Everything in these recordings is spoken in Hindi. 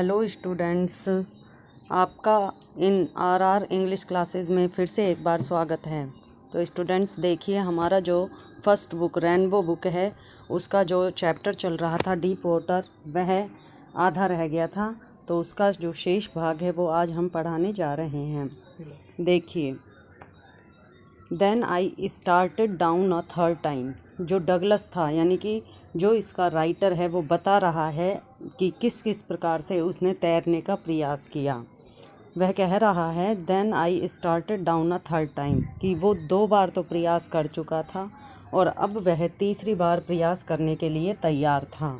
हेलो स्टूडेंट्स, आपका इन आर इंग्लिश क्लासेस में फिर से एक बार स्वागत है। तो स्टूडेंट्स देखिए, हमारा जो फर्स्ट बुक रेनबो बुक है उसका जो चैप्टर चल रहा था डीप वाटर, वह आधा रह गया था। तो उसका जो शेष भाग है वो आज हम पढ़ाने जा रहे हैं। देखिए, then I started down a third time. जो डगलस था, यानी कि जो इसका राइटर है, वो बता रहा है कि किस किस प्रकार से उसने तैरने का प्रयास किया। वह कह रहा है then I started down a third time, कि वो 2 बार तो प्रयास कर चुका था और अब वह तीसरी बार प्रयास करने के लिए तैयार था।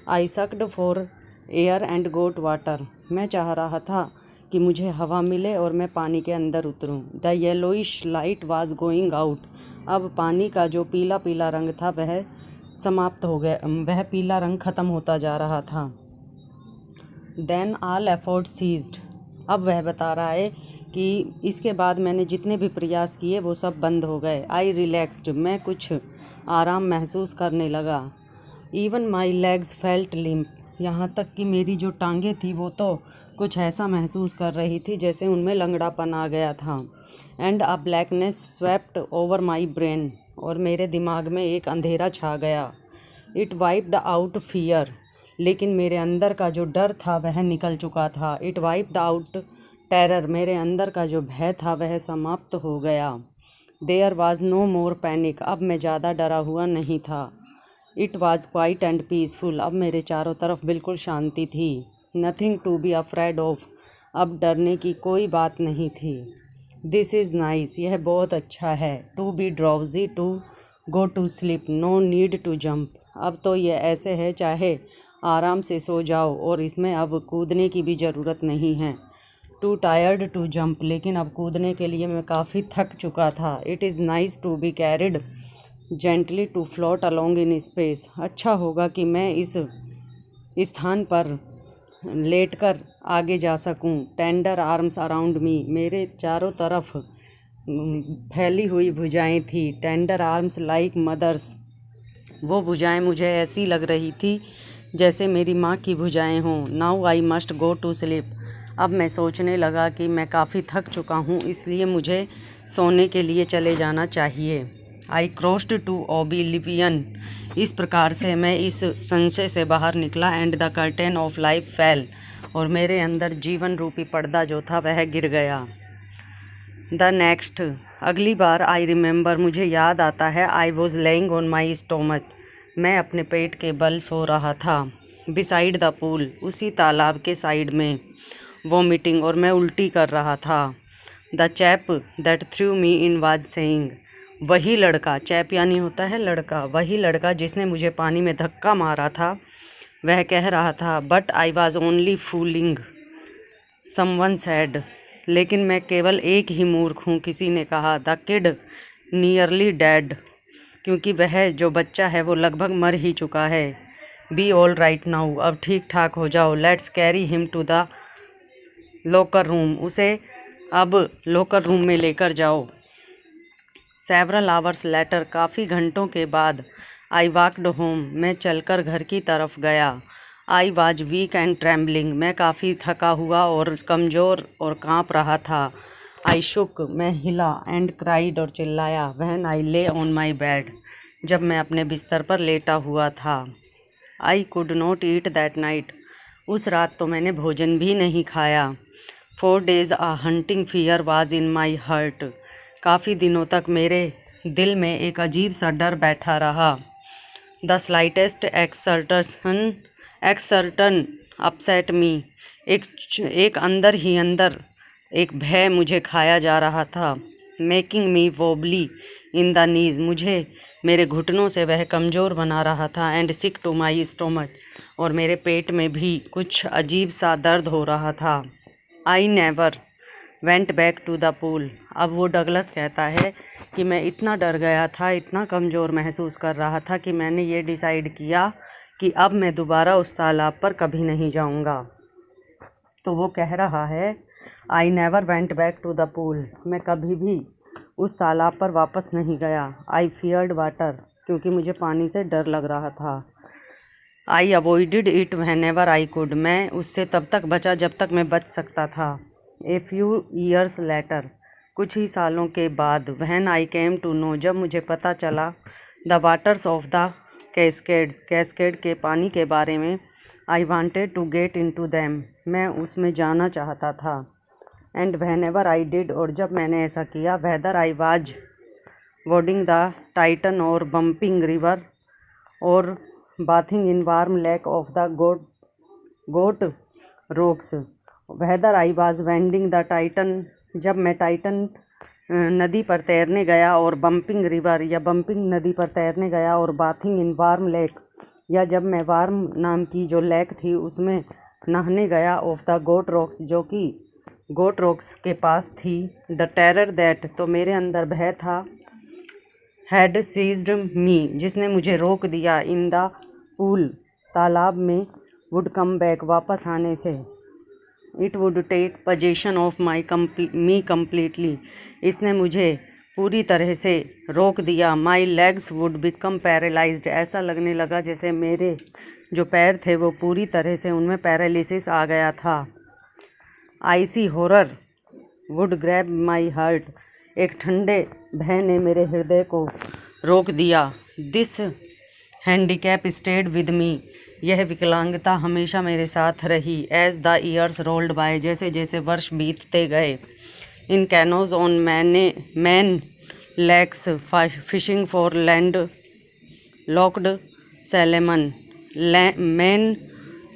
I sucked for air and got water. मैं चाह रहा था कि मुझे हवा मिले और मैं पानी के अंदर उतरूं। The yellowish light was going out. अब पानी का जो पीला पीला रंग था वह समाप्त हो गया, वह पीला रंग ख़त्म होता जा रहा था। Then all effort ceased. अब वह बता रहा है कि इसके बाद मैंने जितने भी प्रयास किए वो सब बंद हो गए। आई रिलैक्स्ड। मैं कुछ आराम महसूस करने लगा। Even my legs felt limp. यहाँ तक कि मेरी जो टांगें थी वो तो कुछ ऐसा महसूस कर रही थी जैसे उनमें लंगड़ापन आ गया था। And a blackness swept over my brain. और मेरे दिमाग में एक अंधेरा छा गया। It wiped out fear. लेकिन मेरे अंदर का जो डर था वह निकल चुका था। It wiped out terror. मेरे अंदर का जो भय था वह समाप्त हो गया। There was no more panic. अब मैं ज़्यादा डरा हुआ नहीं था। It was quite and peaceful. अब मेरे चारों तरफ बिल्कुल शांति थी। Nothing to be afraid of. अब डरने की कोई बात नहीं थी। This is nice. यह बहुत अच्छा है। To be drowsy, to go to sleep, no need to jump. अब तो यह ऐसे है चाहे आराम से सो जाओ और इसमें अब कूदने की भी ज़रूरत नहीं है। Too tired to jump. लेकिन अब कूदने के लिए मैं काफ़ी थक चुका था। It is nice to be carried gently to float along in space. अच्छा होगा कि मैं इस स्थान पर लेटकर आगे जा सकूं। Tender arms around me. मेरे चारों तरफ फैली हुई भुजाएं थी। Tender arms like mothers. वो भुजाएं मुझे ऐसी लग रही थी जैसे मेरी माँ की भुजाएं हों। Now I must go to sleep. अब मैं सोचने लगा कि मैं काफ़ी थक चुका हूँ, इसलिए मुझे सोने के लिए चले जाना चाहिए। I crossed to oblivion. इस प्रकार से मैं इस संशय से बाहर निकला। And the curtain of life fell. और मेरे अंदर जीवन रूपी पर्दा जो था वह गिर गया। The next. अगली बार आई रिमेंबर। मुझे याद आता है। I was laying on my stomach. मैं अपने पेट के बल सो रहा था। Beside the pool. उसी तालाब के साइड में। वॉमिटिंग। और मैं उल्टी कर रहा था। The chap that through me in was saying. वही लड़का, चैप यानी होता है लड़का, वही लड़का जिसने मुझे पानी में धक्का मारा था, वह कह रहा था but I was only fooling someone said. लेकिन मैं केवल एक ही मूर्ख हूँ, किसी ने कहा। The kid nearly dead. क्योंकि वह जो बच्चा है वो लगभग मर ही चुका है। Be all right now. अब ठीक ठाक हो जाओ। Let's carry him to the locker room. उसे अब लॉकर रूम में लेकर जाओ। Several hours later. काफ़ी घंटों के बाद। I walked home. मैं चलकर घर की तरफ गया। I was weak and trembling. मैं काफ़ी थका हुआ और कमज़ोर और काँप रहा था। आई शुक। मैं हिला। And cried. और चिल्लाया। व्हेन आई ले ऑन माई बेड। जब मैं अपने बिस्तर पर लेटा हुआ था। I could not eat that night. उस रात तो मैंने भोजन भी नहीं खाया। 4 days a hunting fear was in my hurt. काफ़ी दिनों तक मेरे दिल में एक अजीब सा डर बैठा रहा। द स्लाइटेस्ट एक्सर्टन अपसेट मी। एक अंदर ही अंदर एक भय मुझे खाया जा रहा था। Making me wobbly in the knees. मुझे मेरे घुटनों से वह कमज़ोर बना रहा था। And sick to my stomach. और मेरे पेट में भी कुछ अजीब सा दर्द हो रहा था। I never went back to the pool. अब वो डगलस कहता है कि मैं इतना डर गया था, इतना कमज़ोर महसूस कर रहा था कि मैंने ये डिसाइड किया कि अब मैं दोबारा उस तालाब पर कभी नहीं जाऊंगा। तो वो कह रहा है I never went back to the pool. मैं कभी भी उस तालाब पर वापस नहीं गया। I feared water. क्योंकि मुझे पानी से डर लग रहा था। I avoided it whenever I could, मैं उससे तब तक बचा जब तक मैं बच सकता था। ए फ्यू ईयर्स लेटर, कुछ ही सालों के बाद, when I came to know, जब मुझे पता चला, the waters of the Cascades, Cascade के पानी के बारे में, I wanted to get into them, मैं उसमें जाना चाहता था। एंड व्हेनेवर आई डिड, और जब मैंने ऐसा किया, whether I was wading the Tieton और बम्पिंग रिवर और bathing in warm lake of the Goat Rocks, whether I was wending the Tieton, जब मैं टाइटन नदी पर तैरने गया, और बम्पिंग रिवर या बम्पिंग नदी पर तैरने गया, और बाथिंग इन वार्म लेक, या जब मैं वार्म नाम की जो लेक थी उसमें नहाने गया, ऑफ द गोट रॉक्स, जो कि गोट रॉक्स के पास थी, द टेरर दैट, तो मेरे अंदर भय था, हैड सीज्ड मी, जिसने मुझे रोक दिया, इन द पूल, तालाब में, वुड कम बैक, वापस आने से, it would take possession of me completely, इसने मुझे पूरी तरह से रोक दिया, my legs would become paralysed, ऐसा लगने लगा जैसे मेरे जो पैर थे वो पूरी तरह से उनमें पैरालिसिस आ गया था। Icy horror would grab my heart, एक ठंडे भय ने मेरे हृदय को रोक दिया। This handicap stayed with me, यह विकलांगता हमेशा मेरे साथ रही। As the years rolled by, जैसे जैसे वर्ष बीतते गए। In canoes on Maine lakes fishing for landlocked salmon, Maine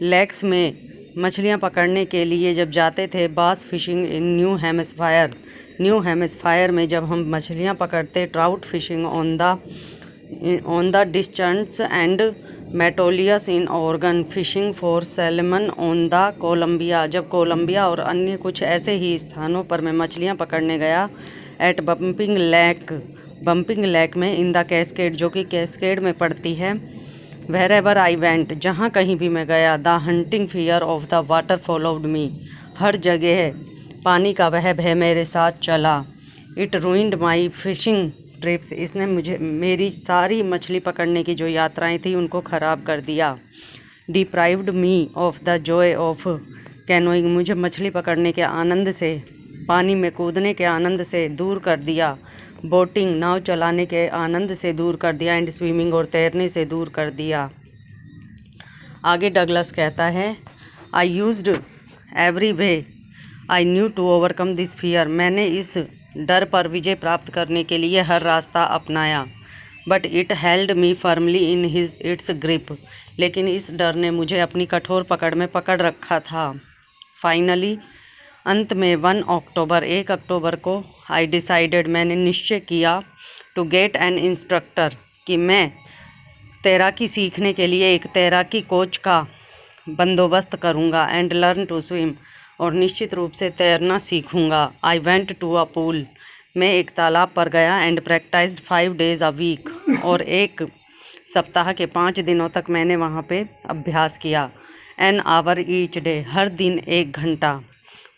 lakes में मछलियां पकड़ने के लिए जब जाते थे, बास फिशिंग इन न्यू हेमिस्फायर में जब हम मछलियां पकड़ते, trout fishing on the Deschutes and Metolius in Oregon, fishing for salmon on the Columbia, जब कोलंबिया और अन्य कुछ ऐसे ही स्थानों पर मैं मछलियां पकड़ने गया। एट बम्पिंग लेक में, इन द कैस्केड, जो कि कैस्केड में पड़ती है। वेरेवर आई वेंट, जहाँ कहीं भी मैं गया, the haunting fear of the water followed me, हर जगह पानी का वह भय मेरे साथ चला। It ruined my fishing trips, इसने मेरी सारी मछली पकड़ने की जो यात्राएं थी उनको ख़राब कर दिया। Deprived me of the Joy of canoeing, मुझे मछली पकड़ने के आनंद से, पानी में कूदने के आनंद से दूर कर दिया। बोटिंग, नाव चलाने के आनंद से दूर कर दिया। एंड स्विमिंग, और तैरने से दूर कर दिया। आगे डगलस कहता है, I used every way I knew to overcome this fear, मैंने इस डर पर विजय प्राप्त करने के लिए हर रास्ता अपनाया। But it held me firmly in its grip, लेकिन इस डर ने मुझे अपनी कठोर पकड़ में पकड़ रखा था। फाइनली, अंत में 1 अक्टूबर को, आई डिसाइडेड, मैंने निश्चय किया, टू गेट एन इंस्ट्रक्टर, कि मैं तैराकी सीखने के लिए एक तैराकी कोच का बंदोबस्त करूँगा। एंड लर्न टू स्विम, और निश्चित रूप से तैरना सीखूँगा। I went to a pool, मैं एक तालाब पर गया। And practised 5 days a week, और एक सप्ताह के 5 दिनों तक मैंने वहाँ पे अभ्यास किया। एन आवर ईच डे, हर दिन 1 घंटा।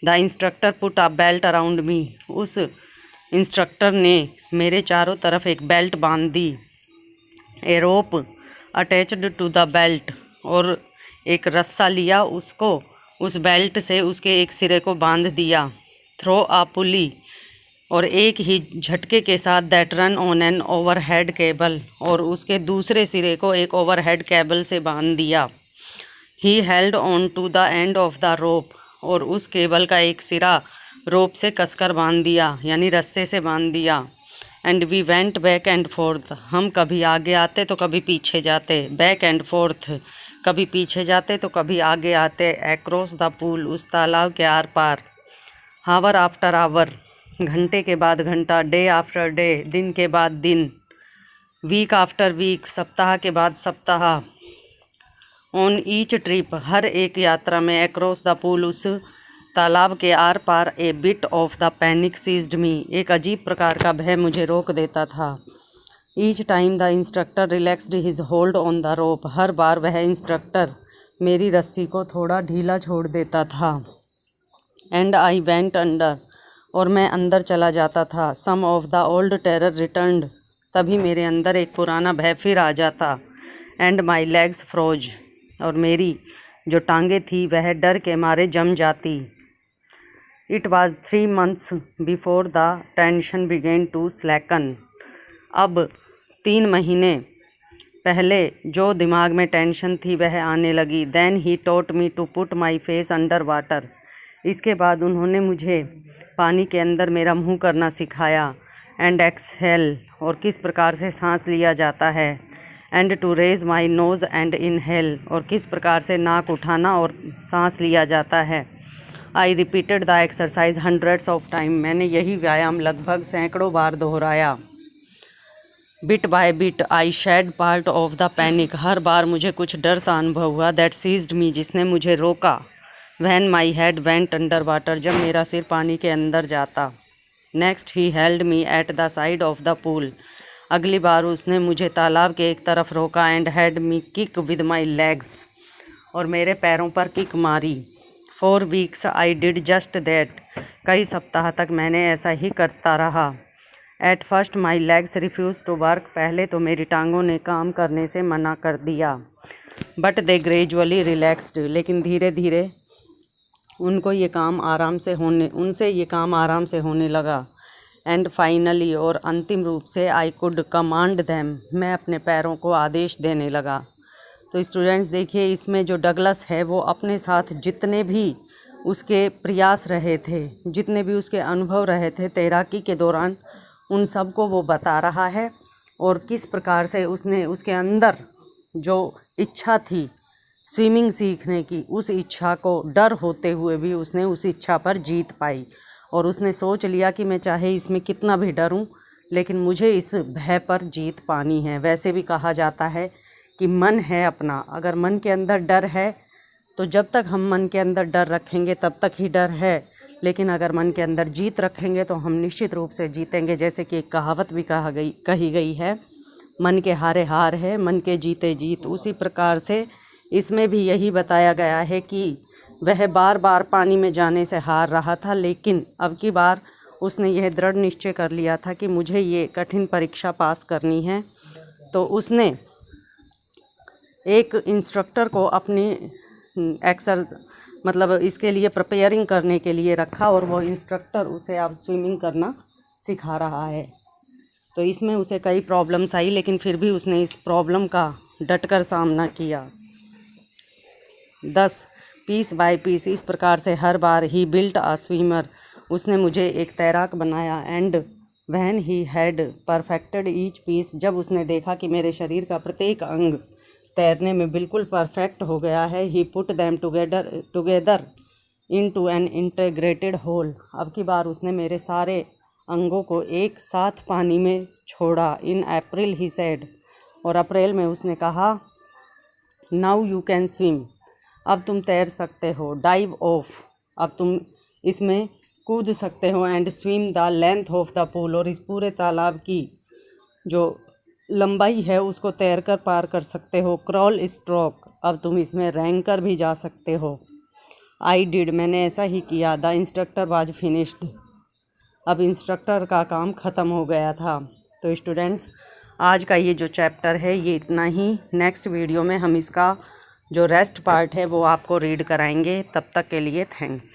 The instructor put a belt around me, उस इंस्ट्रक्टर ने मेरे चारों तरफ एक बेल्ट बांध दी। ए रोप अटैच्ड टू द बेल्ट, और एक रस्सा लिया, उसको उस बेल्ट से उसके एक सिरे को बांध दिया। थ्रो अ पुली, और एक ही झटके के साथ, that run on an overhead cable, और उसके दूसरे सिरे को एक ओवरहेड केबल से बांध दिया। He held on to the end of the rope, और उस केबल का एक सिरा रोप से कसकर बांध दिया, यानी रस्से से बांध दिया। And we went back and forth, हम कभी आगे आते तो कभी पीछे जाते। बैक एंड फोर्थ, कभी पीछे जाते तो कभी आगे आते। एक्रॉस द पूल, उस तालाब के आर पार। हावर आफ्टर आवर, घंटे के बाद घंटा। डे आफ्टर डे, दिन के बाद दिन। वीक आफ्टर वीक, सप्ताह के बाद सप्ताह। ऑन ईच ट्रिप, हर एक यात्रा में। एक्रॉस द पूल, उस तालाब के आर पार। A bit of the panic seized me, एक अजीब प्रकार का भय मुझे रोक देता था। Each time the instructor relaxed his hold on the rope, हर बार वह इंस्ट्रक्टर मेरी रस्सी को थोड़ा ढीला छोड़ देता था। एंड आई वेंट अंडर, और मैं अंदर चला जाता था। Some of the old terror returned, तभी मेरे अंदर एक पुराना भय फिर आ जाता। एंड माई लेग्स फ्रोज, और मेरी जो टांगें थी वह डर के मारे जम जाती। It was 3 months before the tension began to slacken. अब 3 महीने पहले जो दिमाग में टेंशन थी वह आने लगी। Then he taught me to put my face under water. इसके बाद उन्होंने मुझे पानी के अंदर मेरा मुंह करना सिखाया। एंड एक्सहेल, और किस प्रकार से सांस लिया जाता है। And to raise my nose and inhale, और किस प्रकार से नाक उठाना और सांस लिया जाता है। I repeated the exercise hundreds of time, मैंने यही व्यायाम लगभग सैकड़ों बार दोहराया। Bit by bit I shed part of the panic, हर बार मुझे कुछ डर सा अनुभव हुआ। दैट सीज्ड मी, जिसने मुझे रोका। When my head went under water, जब मेरा सिर पानी के अंदर जाता। Next he held me at the side of the pool, अगली बार उसने मुझे तालाब के एक तरफ रोका। And had me kick with my legs, और मेरे पैरों पर किक मारी। 4 weeks I did just that, कई सप्ताह तक मैंने ऐसा ही करता रहा। At first my legs refused to work, पहले तो मेरी टांगों ने काम करने से मना कर दिया। But they gradually relaxed, लेकिन धीरे धीरे उनसे ये काम आराम से होने लगा। एंड फाइनली, और अंतिम रूप से, आई कुड कमांड दैम, मैं अपने पैरों को आदेश देने लगा। तो स्टूडेंट्स देखिए, इसमें जो डगलस है वो अपने साथ जितने भी उसके प्रयास रहे थे, जितने भी उसके अनुभव रहे थे तैराकी के दौरान, उन सब को वो बता रहा है। और किस प्रकार से उसने उसके अंदर जो इच्छा थी स्विमिंग सीखने की, उस इच्छा को डर होते हुए भी उसने उस इच्छा पर जीत पाई। और उसने सोच लिया कि मैं चाहे इसमें कितना भी डरूं, लेकिन मुझे इस भय पर जीत पानी है। वैसे भी कहा जाता है कि मन है अपना, अगर मन के अंदर डर है तो जब तक हम मन के अंदर डर रखेंगे तब तक ही डर है, लेकिन अगर मन के अंदर जीत रखेंगे तो हम निश्चित रूप से जीतेंगे। जैसे कि एक कहावत भी कही गई है, मन के हारे हार है, मन के जीते जीत। उसी प्रकार से इसमें भी यही बताया गया है कि वह बार बार पानी में जाने से हार रहा था, लेकिन अब की बार उसने यह दृढ़ निश्चय कर लिया था कि मुझे ये कठिन परीक्षा पास करनी है। तो उसने एक इंस्ट्रक्टर को अपनी इसके लिए प्रिपेयरिंग करने के लिए रखा, और वो इंस्ट्रक्टर उसे अब स्विमिंग करना सिखा रहा है। तो इसमें उसे कई प्रॉब्लम्स आई, लेकिन फिर भी उसने इस प्रॉब्लम का डटकर सामना किया। 10 पीस बाय पीस, इस प्रकार से हर बार ही बिल्ट अ स्विमर, उसने मुझे एक तैराक बनाया। And when he had perfected each piece, जब उसने देखा कि मेरे शरीर का प्रत्येक अंग तैरने में बिल्कुल परफेक्ट हो गया है, he put them together into an integrated whole, अब की बार उसने मेरे सारे अंगों को एक साथ पानी में छोड़ा। इन अप्रैल ही सेड, और अप्रैल में उसने कहा, नाउ यू कैन स्विम, अब तुम तैर सकते हो। डाइव ऑफ, अब तुम इसमें कूद सकते हो। And swim the length of the pool, और इस पूरे तालाब की जो लंबाई है उसको तैर कर पार कर सकते हो। क्रॉल स्ट्रोक, अब तुम इसमें रेंग कर भी जा सकते हो। आई डिड, मैंने ऐसा ही किया। द इंस्ट्रक्टर वाज फिनिश्ड, अब इंस्ट्रक्टर का काम ख़त्म हो गया था। तो स्टूडेंट्स, आज का ये जो चैप्टर है ये इतना ही। नेक्स्ट वीडियो में हम इसका जो रेस्ट पार्ट है वो आपको रीड कराएंगे। तब तक के लिए थैंक्स।